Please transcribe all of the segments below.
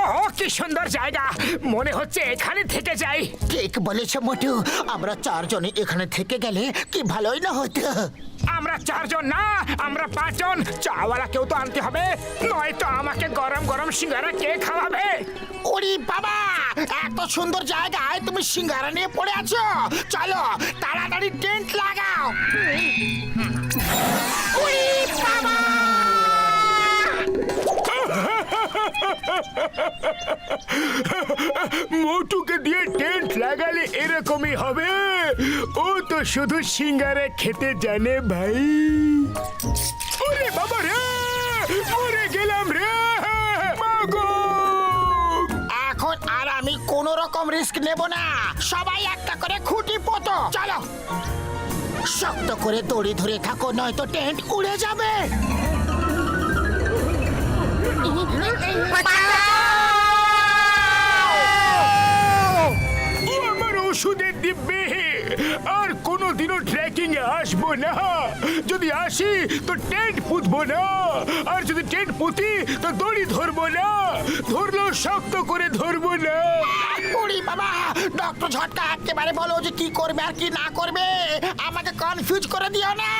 ও কি সুন্দর জায়গা, মনে হচ্ছে এখানে থেকে যাই। ঠিক বলেছ মোটু, আমরা চারজনে এখানে থেকে গেলে কি ভালোই না হতো। আমরা চারজন না, আমরা পাঁচজন। চাওয়ালা কেউ তো আনতে হবে, নয়তো আমাকে গরম গরম সিঙ্গারা কে খাওয়াবে? ওরে বাবা, এত সুন্দর জায়গায় তুমি সিঙ্গারা নিয়ে পড়ে আছো। চলো তাড়াতাড়ি টেন্ট লাগাও। ওরে বাবা, মোটুকে দিয়ে টেন্ট লাগালে এরকমই হবে। ও তো শুধু সিঙ্গারা খেতে জানে ভাই। ওরে বাবা রে, মরে গেলাম রে মাগো। এখন আর আমি কোন রকম রিস্ক নেব না। সবাই একটা করে খুঁটি পোতো। চলো, শক্ত করে দড়ি ধরে থাকো, নয়তো টেন্ট উড়ে যাবে। ও আমার ওষুধের দিব্যি, আর কোনোদিনও ট্রেকিং এ আসবো না। যদি আসি তো টেন্ট পুঁতবো না, আর যদি টেন্ট পুঁতি তো দড়ি ধরবো না। ধরলেও শক্ত করে ধরবো না। ওরে বাবা, ডক্টর ঝটকা একেবারে বলো যে কি করবে আর কি না করবে। আমাকে কনফিউজ করে দিও না।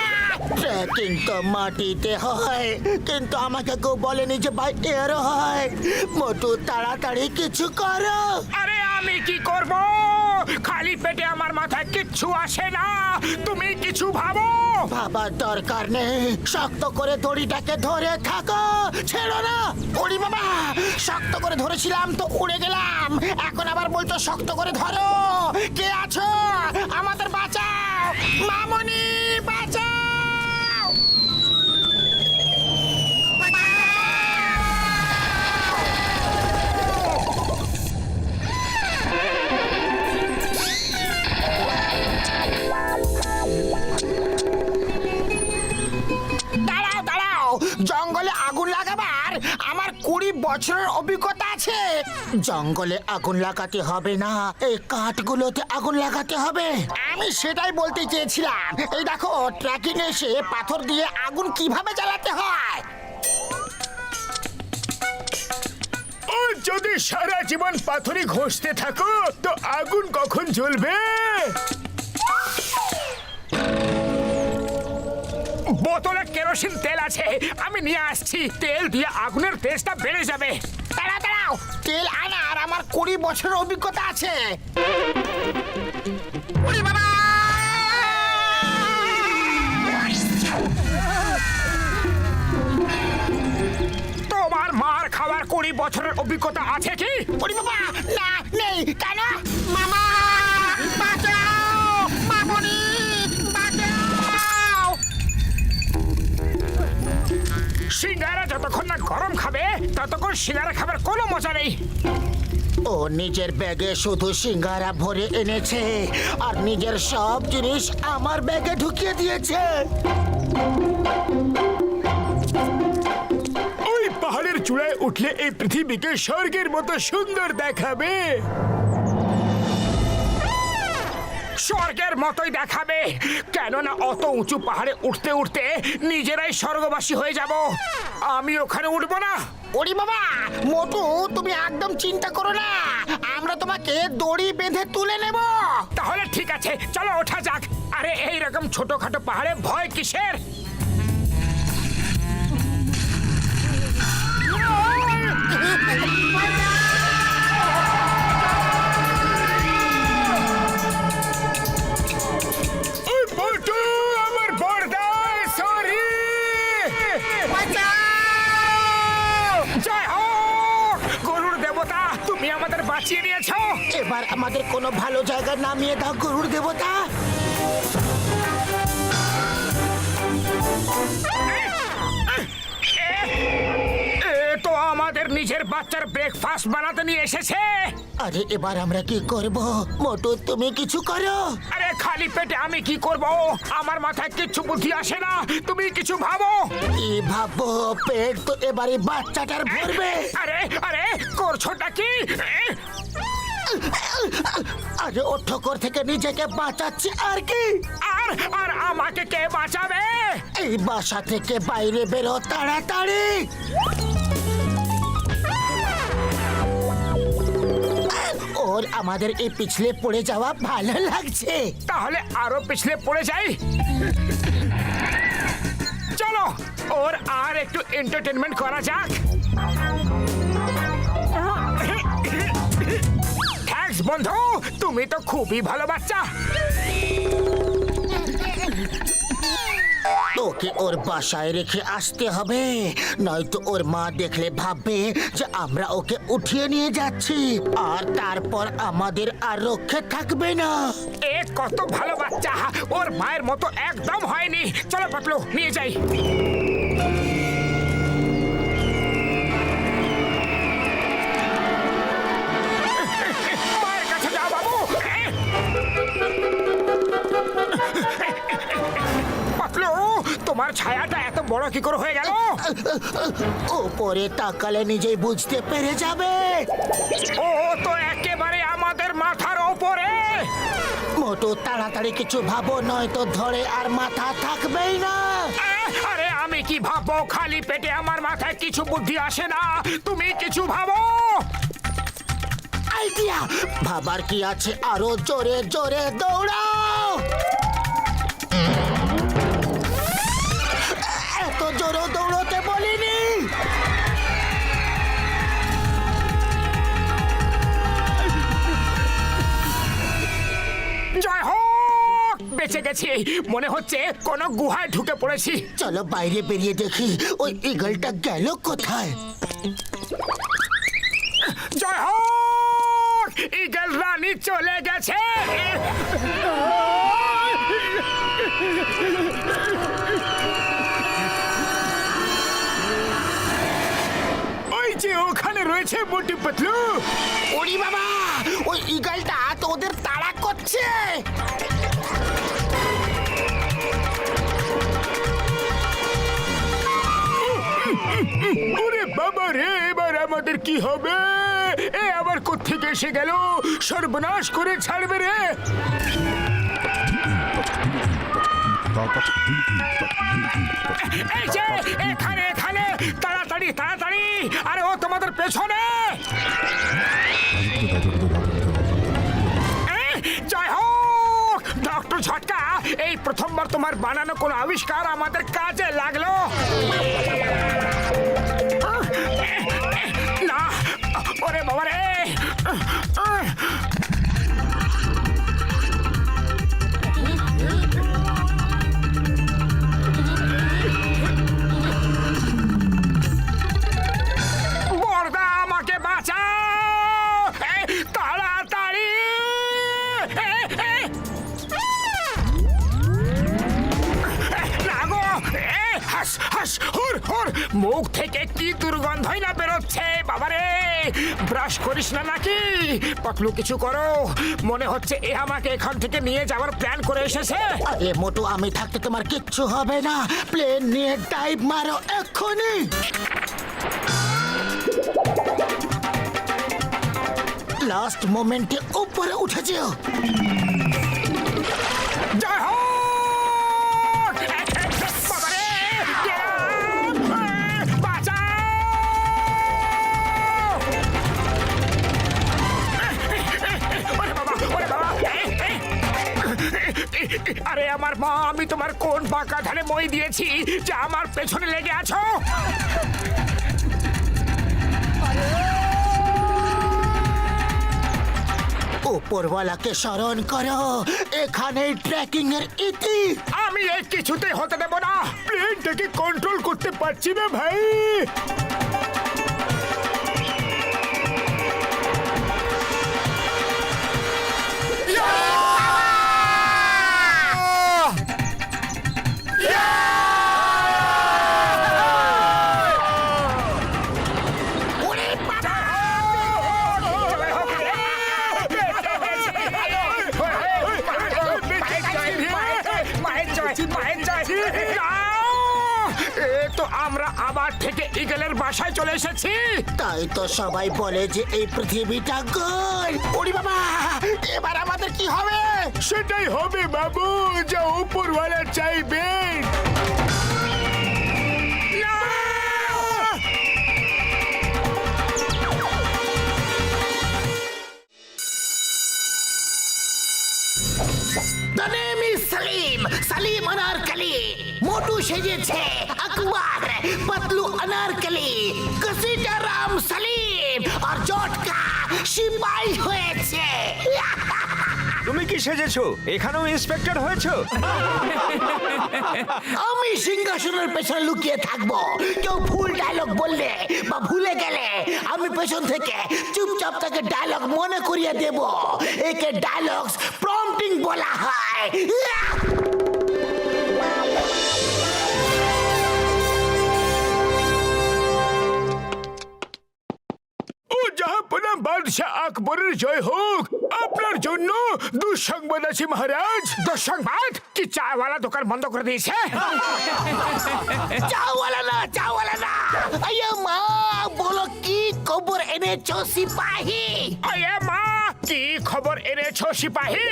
ট্রেকিং তো মাটিতে হয়, কিন্তু আমাকে কেউ বলেনি যে বাই এয়ারও হয়। মোটু তাড়াতাড়ি কিছু করো। আরে আমি কি করব? খালি পেটে আমার মাথায় কিচ্ছু আসে না। তুমি কিছু ভাবো। বাবার দরকার নেই, শক্ত করে দড়িটাকে ধরে থাকো, ছেড়ো না। ওরে বাবা, শক্ত করে ধরেছিলাম তো উড়ে গেলাম, এখন আবার বলছো শক্ত করে ধরো। কে আছো? আমাদের বাঁচাও, মামনি বাঁচাও। দাঁড়াও দাঁড়াও, জঙ্গলে আগুন লাগাবার আমার 20 বছরের অভিজ্ঞতা আছে। জঙ্গলে আগুন লাগাতে হবে না, এই কাঠগুলোতে আগুন লাগাতে হবে। আমি সেটাই বলতে চেয়েছিলাম। এই দেখো, ট্রেকিং এসে পাথর দিয়ে আগুন কিভাবে জ্বালাতে হয়। ও যদি সারা জীবন পাথরে ঘষতে থাকো তো আগুন কখন জ্বলবে? বোতলে কেরোসিন তেল আছে, আমি নিয়ে আসছি। তেল দিয়ে আগুনের তেজটা বেড়ে যাবে। দাঁড়াও দাঁড়াও, তেল আনার আমার 20 বছরের অভিজ্ঞতা আছে। ওরে বাবা! তোমার মার খাওয়ার 20 বছরের অভিজ্ঞতা আছে কি? ওরে বাবা, না নেই। কেন? মামা বাঁচাও, মামনি বাঁচাও। সিঙ্গারা যতক্ষণ না গরম খাবে ততক্ষণ সিঙ্গারা খাবার কোনো মজা নেই। ও নিজের ব্যাগে শুধু সিঙ্গারা ভরে এনেছে, আর নিজের সব জিনিস আমার ব্যাগে ঢুকিয়ে দিয়েছে। ওই পাহাড়ের চূড়ায় উঠলে এই পৃথিবীকে স্বর্গের মতো সুন্দর দেখাবে। স্বর্গের মতোই দেখাবে, কেননা অত উঁচু পাহাড়ে উঠতে উঠতে নিজেরাই স্বর্গবাসী হয়ে যাব। আমি ওখানে উঠবো না। ওরে বাবা, মোটু তুমি একদম চিন্তা করো না, আমরা তোমাকে দড়ি বেঁধে তুলে নেব। তাহলে ঠিক আছে, চলো ওঠা যাক। আরে এইরকম ছোটখাটো পাহাড়ে ভয় কিসের? আমার বর্দায় সরি। জয় হোক গরুর দেবতা, তুমি আমাদের বাঁচিয়ে নিয়েছো। এবার আমাদের কোনো ভালো জায়গা নামিয়ে দাও গরুর দেবতা। তো আমাদের নিজের বাচ্চার ব্রেকফাস্ট বানাতে নিয়ে এসেছে। আরে এবার আমরা কি করব? মোটু তুমি কিছু করো। আরে খালি পেটে আমি কি করব? আমার মাথায় কিচ্ছু বুদ্ধি আসে না, তুমি কিছু ভাবো। কি ভাববো? পেট তো এবারে বাচ্চাটার ভরবে। আরে আরে করছোটা কি? আরে ও ঠোকর থেকে নিজেকে বাঁচাচ্ছি আর কি। আর আর আমাকে কে বাঁচাবে? এই বাসা থেকে বাইরে বেরো তাড়াতাড়ি। ওর আমাদের এই পিছলে পড়ে যাওয়া ভালো লাগছে। তাহলে আরো পিছলে পড়ে যাই। চলো ওর আর একটু এন্টারটেনমেন্ট করা যাক। থ্যাঙ্কস বন্ধু, তুমি তো খুবই ভালো বাচ্চা। ওকে ওর বাসায় রেখে আসতে হবে, নয়তো ওর মা দেখলে ভাববে যে আমরা ওকে উঠিয়ে নিয়ে যাচ্ছি, আর তারপর আমাদের আর রক্ষে থাকবে না। এ কত ভালো বাচ্চা, ওর মায়ের মতো একদম হয়নি। চলো পাতলু, নিয়ে যাই। মায়ের কাছে যাও বাবু। পাতলু, তোমার ছায়াটা এত বড় কি করে হয়ে গেল? ওপরে তাকালে নিজেই বুঝতে পেরে যাবে। ও তো একেবারে আমাদের মাথার ওপরে। মোটু তাড়াতাড়ি কিছু ভাবো, নয়তো ধরে আর মাথা থাকবেই না। আরে আমি কি ভাববো? খালি পেটে আমার মাথায় কিছু বুদ্ধি আসে না। তুমি কিছু ভাবো। আইডিয়া ভাবার কি আছে, আরো জোরে জোরে দৌড়াও। এত জোরে দৌড়তে বলিনি। জয় হোক, বেঁচে গেছি। মনে হচ্ছে কোন গুহায় ঢুকে পড়েছি। চলো বাইরে বেরিয়ে দেখি ওই ঈগলটা গেল কোথায়। জয় হোক, ঈগল রানী চলে গেছে। ওই যে ওখানে রয়েছে মোটু পাতলু। ওরে বাবা, ওই ঈগলটা তো ওদের তাড়া করছে। ওরে বাবা রে, এবার আমাদের কি হবে? এ আবার কোত্থেকে এসে গেল? সর্বনাশ করে ছাড়বে রে। এই যে এখানে এখানে, তাড়াতাড়ি তাড়াতাড়ি। আরে ও তোমাদের পেছনে। জয় হোক ডক্টর ঝটকা, এই প্রথমবার তোমার বানানো কোন আবিষ্কার আমাদের কাজে লাগলো। না, ওরে বাবা রে। বড়দা, আমাকে বাঁচাও তাড়াতাড়ি। মুখ থেকে কি দুর্গন্ধই না বেরোচ্ছে। বাবারে, ব্রাশ করিস না নাকি? পাতলু কিছু করো, মনে হচ্ছে এ আমাকে এখান থেকে নিয়ে যাওয়ার প্ল্যান করে এসেছে। আরে মোটু, আমি থাকতে তোমার কিচ্ছু হবে না। প্লেন নিয়ে ডাইভ মারো এক্ষুনি। লাস্ট মোমেন্টে উপরে উঠেছেও। জয় হোক! বাবারে, বাঁচাও! ওরে বাবা, ওরে বাবা! আরে আমার মা, আমি তোমার কোন বাঁকা ধারে মই দিয়েছি যে আমার পেছনে লেগে আছো? উপরওয়ালাকে স্মরণ করো, এখানে ট্রেকিং এর ইতি। আমি এই কিছুতেই হতে দেব না। প্লেনটাকে কন্ট্রোল করতে পারছি না ভাই। আমরা আবার থেকে ঈগলের বাসায় চলে এসেছি। তাই তো সবাই বলে যে এই পৃথিবীটা গোল। ওরে বাবা, এবার আমাদের কি হবে? সেটাই হবে বাবু, যা উপরওয়ালা চাইবেন। সালিম, সালিম আনারকলি। মোটু সেজেছে আকবর, পাতলু আনারকলি, কসিটা রাম সালিম, আর জটকা সিপাই হয়েছে। তুমি কি সেজেছো? এখানেও ইন্সপেক্টর হয়েছো? আমি সিংহাসনের পেছনে লুকিয়ে থাকবো। কেউ ভুল ডায়লগ বললে বা ভুলে গেলে আমি পেছন থেকে চুপচাপ তাকে ডায়লগ মনে করিয়ে দেব। একে ডায়লগস প্রম্পটিং বলা হয়। ও জাহাপনা বাদশাহ আকবরের জয় হোক। আপনার জন্য দুঃসংবাদ আছে মহারাজ। দুঃসংবাদ? কি চাওয়ালা দোকান বন্ধ করে দিয়েছে? চাওয়ালা না, চাওয়ালা না। আয়া মা, বলো কি খবর এনেছো সিপাহী? আয়া মা, কি খবর এনেছো সিপাহী?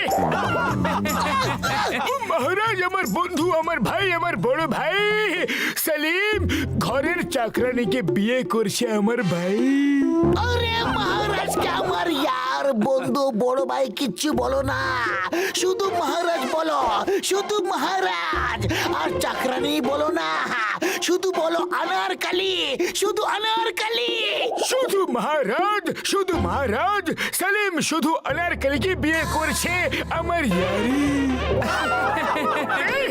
ও মহারাজ, আমার বন্ধু, আমার ভাই, আমার বড় ভাই সেলিম ঘরের চাকরানিকে বিয়ে করছে আমার ভাই। আরে মহারাজকে আমার ইয়ার বন্ধু বড় ভাই কিচ্ছু বলো না, শুধু মহারাজ বলো, শুধু মহারাজ। আর চাকরানি বলো না, শুধু বলো আনারকলি, শুধু আনারকলি। শুধু মহারাজ, শুধু মহারাজ। সেলিম শুধু আনারকলিকে বিয়ে করছে আমার ইয়ারি। এই,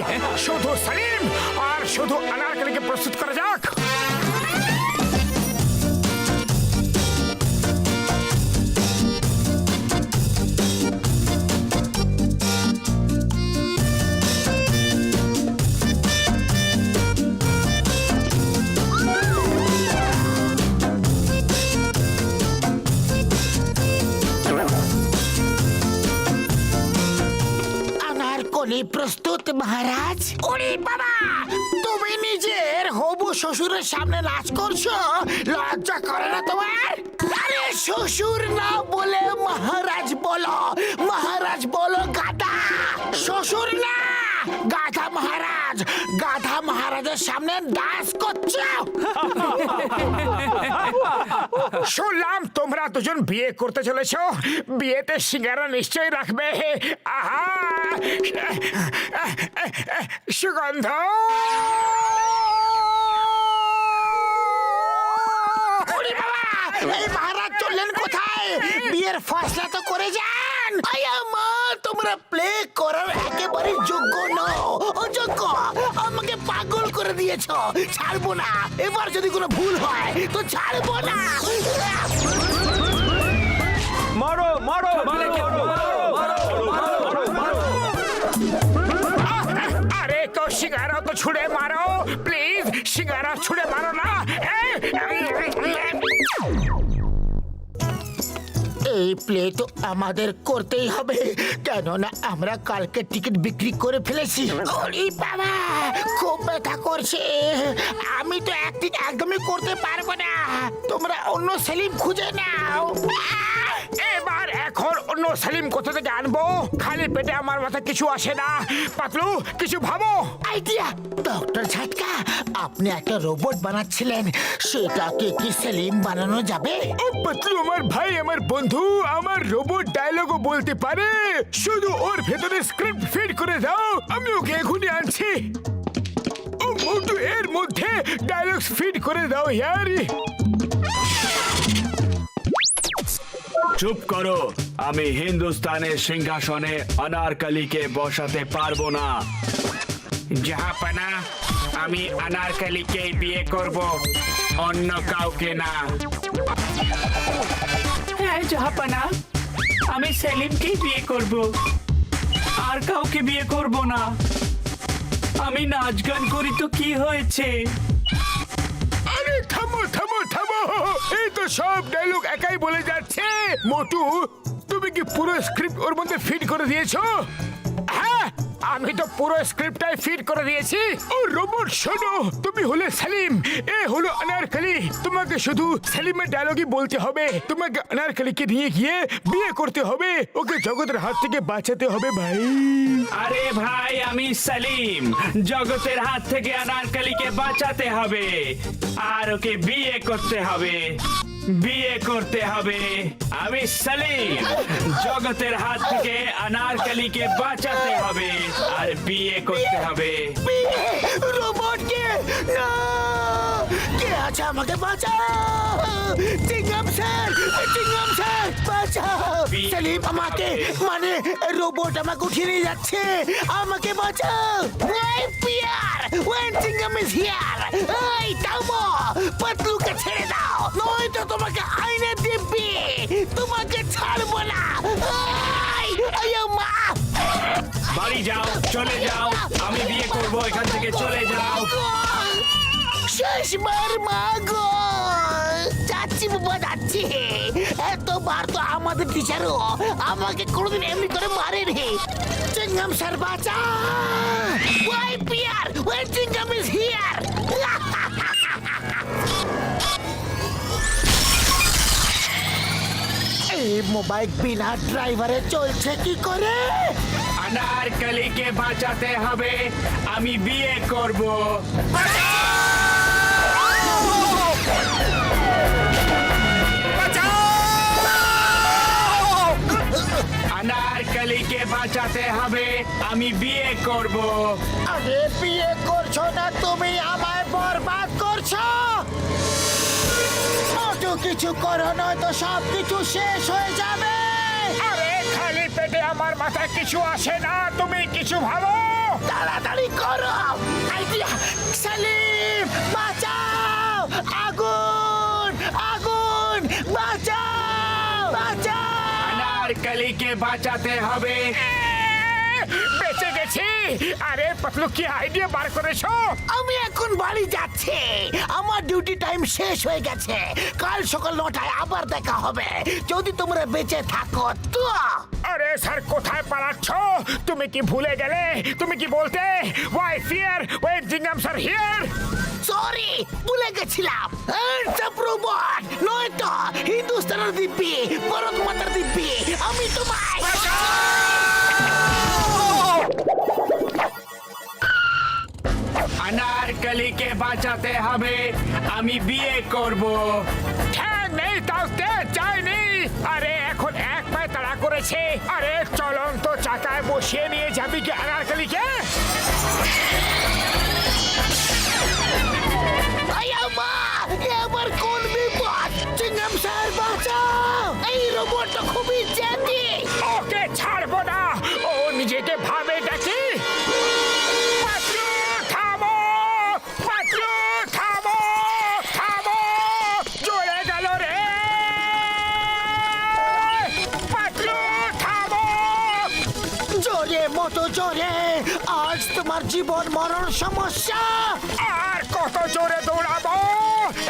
শুধু সেলিম আর শুধু আনারকলিকে প্রস্তুত করা যাক। আনারকলি প্রস্তুত মহারাজ। ওরে বাবা, তুমি নিজের হবু শ্বশুরের সামনে নাচ করছো, লজ্জা করে না তোমার? আরে শ্বশুর না বলে মহারাজ বলো, মহারাজ বলো গাধা। শ্বশুর না, গাধা মহারাজ। গাধা মহারাজের সামনে ডান্স করছো। শুনলাম তোমরা দুজন বিয়ে করতে চলেছ। বিয়েতে সিঙ্গারা নিশ্চয়ই রাখবে। আহা, সুগন্ধ। ওরে বাবা, এই মহারাজ চললেন কোথায়? বিয়ের ফয়সলা তো করে যান। আয়া মা, তোমরা প্লে করার একেবারে যোগ্য নও, অযোগ্য। আমাকে পাগল করে দিয়েছো, ছাড়বো না। এবার যদি কোনো ভুল হয় তো ছাড়বো না। মারো মারো আরে তো সিঙ্গারা তো ছুড়ে মারো প্লিজ। সিঙ্গারা ছুড়ে মারো না। এই প্লে তো আমাদের করতেই হবে, কেননা আমরা কালকে টিকিট বিক্রি করে ফেলেছি। ওরে বাবা, খুব ব্যথা করছে। আমি তো অ্যাক্টিং একদমই করতে পারবো না। তোমরা অন্য সেলিম খুঁজে নাও। এবার এখন অন্য সেলিম কোথা থেকে আনবো? খালি পেটে আমার মাথা কিছু আসে না। পাতলু, কিছু ভাবো। আইডিয়া। ডক্টর ঝাটকা, আপনি একটা রোবট বানাচ্ছিলেন, সেটাকে কি সেলিম বানানো যাবে? ও পাতলু আমার ভাই, আমার বন্ধু, আমার রোবট ডায়লগও বলতে পারে। শুধু ওর ভেতরে স্ক্রিপ্ট ফিট করে দাও, আমি ওকে এখনই আনছি। ও মোটু, এর মধ্যে ডায়লগস ফিট করে দাও ইয়ারি। চুপ করো, আমি হিন্দুস্তানের সিংহাসনে অনারকলিকে বসাতে পারবো না। জাহাপনা, আমি আনারকলিকে বিয়ে করব, অন্য কাউকে না। হ্যাঁ জাহাপানা, আমি সেলিমকেই বিয়ে করব, আর কাউকে বিয়ে করব না। আমি নাচ গান করি তো কি হয়েছে? আরে থামো থামো থামো, এই তো সব ডায়লগ একাই বলে যাচ্ছে। মোটু, তুমি কি পুরো স্ক্রিপ্ট ওর মধ্যে ফিট করে দিয়েছো? হ্যাঁ, আমি তো পুরো স্ক্রিপ্টটাই ফিট করে দিয়েছি। ও রোবট শোনো, তুমি হলে সেলিম, এ হলো আনারকলি। তোমাকে শুধু সেলিমের ডায়লগই বলতে হবে। তোমাকে আনারকলিকে নিয়ে গিয়ে বিয়ে করতে হবে, ওকে জগতের হাত থেকে বাঁচাতে হবে ভাই। আরে ভাই, আমি সেলিম, জগতের হাত থেকে আনারকলিকে বাঁচাতে হবে আর ওকে বিয়ে করতে হবে। বিয়ে করতে হবে। আমি সেলিম, জগতের হাত থেকে অনারকলিকে বাঁচাতে হবে আর বিয়ে করতে হবে। রোবট কে না কে আছে আমাকে বাঁচাও চিংগাম স্যার বাঁচাও সেলিম আমাকে মানে রোবট আমাকে উঠিয়ে নিয়ে যাচ্ছে আমাকে বাঁচাও ওই পিয়ার ওয়েন চিংগাম ইজ হিয়ার এই থামো পাতলুকে ছেড়ে দাও নয়তো তোমাকে আইনে দিব্যি তোমাকে ছাড়বো না আয় মা বাড়ি যাও, চলে যাও, আমি বিয়ে করব, এখান থেকে চলে যাও। শেষবার মা গো যাচ্ছি বাবা যাচ্ছি এতবার তো আমাদের টিচারও আমাকে কোনোদিন এমনি করে মারে রে চিংগাম স্যার বাঁচা ওই পিয়ার ওই চিংগাম ইজ হিয়ার এই মোবাইল বিনা ড্রাইভারে চলছে কি করে অনারকলিকে বাঁচাতে হবে, আমি বিয়ে করব। অনারকলিকে বাঁচাতে হবে, আমি বিয়ে করব। আরে বিয়ে করছো না তুমি আমায় বরবাদ করছো অত কিছু করো নয়তো সব কিছু শেষ হয়ে যাবে আরে খালি পেটে আমার মাথায় কিছু আসে না, তুমি কিছু ভাবো। তাড়াতাড়ি করো আইডিয়া সেলিম বাঁচাও আগুন বাঁচাও অনারকলিকে বাঁচাতে হবে। বেঁচে গেছি। আরে পাতলু কি আইডিয়া বার করেছো? আমি এখন বাড়ি যাচ্ছি আমার ডিউটি টাইম শেষ হয়ে গেছে কাল সকাল 9টায় আবার দেখা হবে যদি তোমরা বেঁচে থাকো তো আরে স্যার কোথায় পালাচ্ছ? তুমি কি ভুলে গেলে? তুমি কি বলতে ওয়াই ফিয়ার ওই জিঙ্গাম স্যার হিয়ার? সরি ভুলে গেছিলাম রোবট নয়তো হিন্দুস্তানের দিব্যি ভারত মাতার দিব্যি আমি তোমায় অনারকলিকে বাঁচাতে হবে, আমি বিয়ে করব। ঠ্যাং নেই তাওতে চাইনি। আরে এখন এক পায়ে তাড়া করেছে। আরে চলন্ত চাকায় বসিয়ে নিয়ে যাবি কি অনারকলিকে? মা এবার কোন বিপদ চিংগাম স্যার বাঁচাও এই রোবটটা খুবই জেদি ওকে ছাড়বো না। ও নিজেকে ভাবে দেখি। পাতলু থামো, পাতলু থামো, থামো। জ্বলে গেল রে। পাতলু থামো। জোরে মতো জোরে আজ তোমার জীবন মরণ সমস্যা আর কত জোরে দৌড়াবো?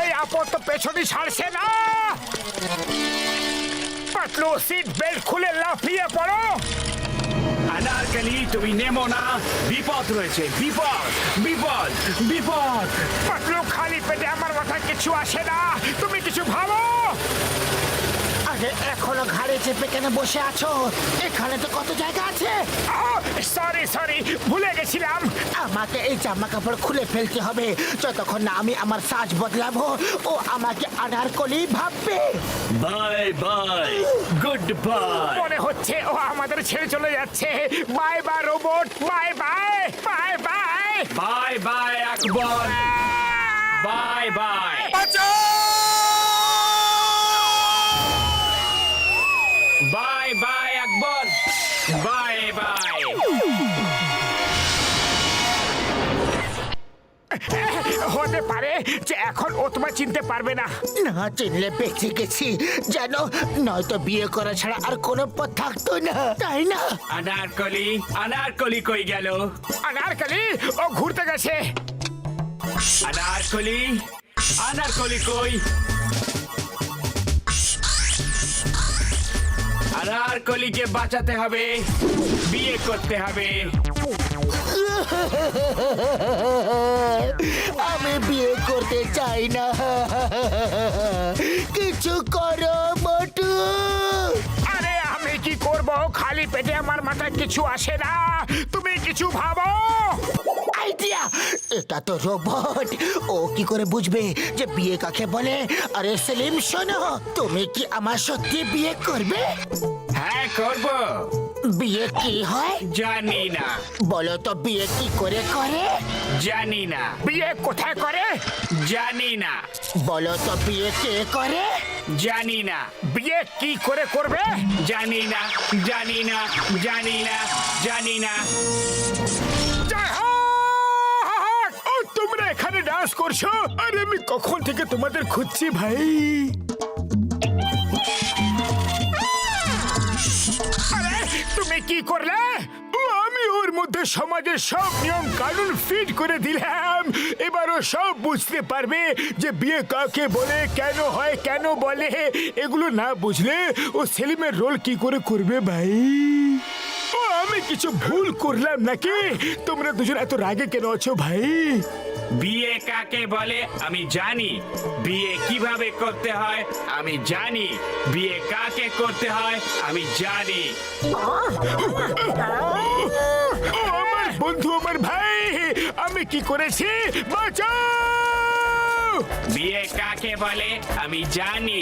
এই আপদ তো পেছনই ছাড়ছে না। পাতলু সিট বেল্ট খুলে লাফিয়ে পড়ো। অনারকলি তুমি নেমো না, বিপদ রয়েছে, বিপদ বিপদ বিপদ। পাতলু খালি পেটে আমার মাথায় কিছু আসে না, তুমি কিছু ভাবো। আরে এখনো ঘাড়ে চেপে কেন বসে আছো এখানে তো কত জায়গা আছে সরি সরি ভুলে গেছিলাম। আমাকে এই জামা কাপড় খুলে ফেলতে হবে যতক্ষণ না আমি আমার সাজ বদলাবো ও আমাকে আনারকলি ভাববে বাই বাই, গুড বাই। মনে হচ্ছে ও আমাদের ছেড়ে চলে যাচ্ছে। Bye bye robot, bye bye bye bye bye bye Akbar, bye bye. Bye bye Akbar, bye bye. হতে পারে যে এখন ও তোমায় চিনতে পারবে না। না চিনলে বেঁচে গেছি জানো নয়তো বিয়ে করা ছাড়া আর কোনো পথ থাকতো না তাই না অনারকলি, অনারকলি কই গেল? অনারকলি ও ঘুরতে গেছে। অনারকলি, অনারকলি কই? অনারকলিকে বাঁচাতে হবে, বিয়ে করতে হবে। আমি বিয়ে করতে চাই না কিছু করো মোটু আরে আমি কি করব? খালি পেটে আমার মাথায় কিছু আসে না, তুমি কিছু ভাবো। আইডিয়া! এটা তো রোবট। ও কি করে বুঝবে যে বিয়ে কাকে বলে? আরে সেলিম শোনো, তুমি কি আমার সত্যি বিয়ে করবে? হ্যাঁ করব। বিয়ে কি হয় জানি না, বলো তো, বিয়ে কি করে করে? জানি না, বিয়ে কোথায় করে? জানি না, বলো তো, বিয়ে কে করে? জানি না, বিয়ে কি করে করবে? জানি না, জানি না, জানি না, জানি না। জয় হো! ও, তোমরা এখানে ডান্স করছো? আরে আমি কখন থেকে তোমাদের খুঁজছি ভাই। আরে তুমি কি করলে? ও, আমি ওর মধ্যে সমাজের সব নিয়ম কানুন ফিট করে দিলাম। এবারও সব বুঝতে পারবে যে বিয়ে কাকে বলে, কেন হয়, কেন বলে। এগুলো না বুঝলে ও সেলিমের রোল কি করে করবে ভাই? ও, আমি কিছু ভুল করলাম নাকি? তোমরা দুজন এত রাগে কেন আছো ভাই? বিয়ে কাকে বলে আমি জানি, বিয়ে কিভাবে করতে হয় আমি জানি, বিয়ে কাকে করতে হয় আমি জানি। ও আমার বন্ধু, আমার ভাই, আমি কি করেছি? বাঁচাও! বিয়ে কাকে বলে আমি জানি।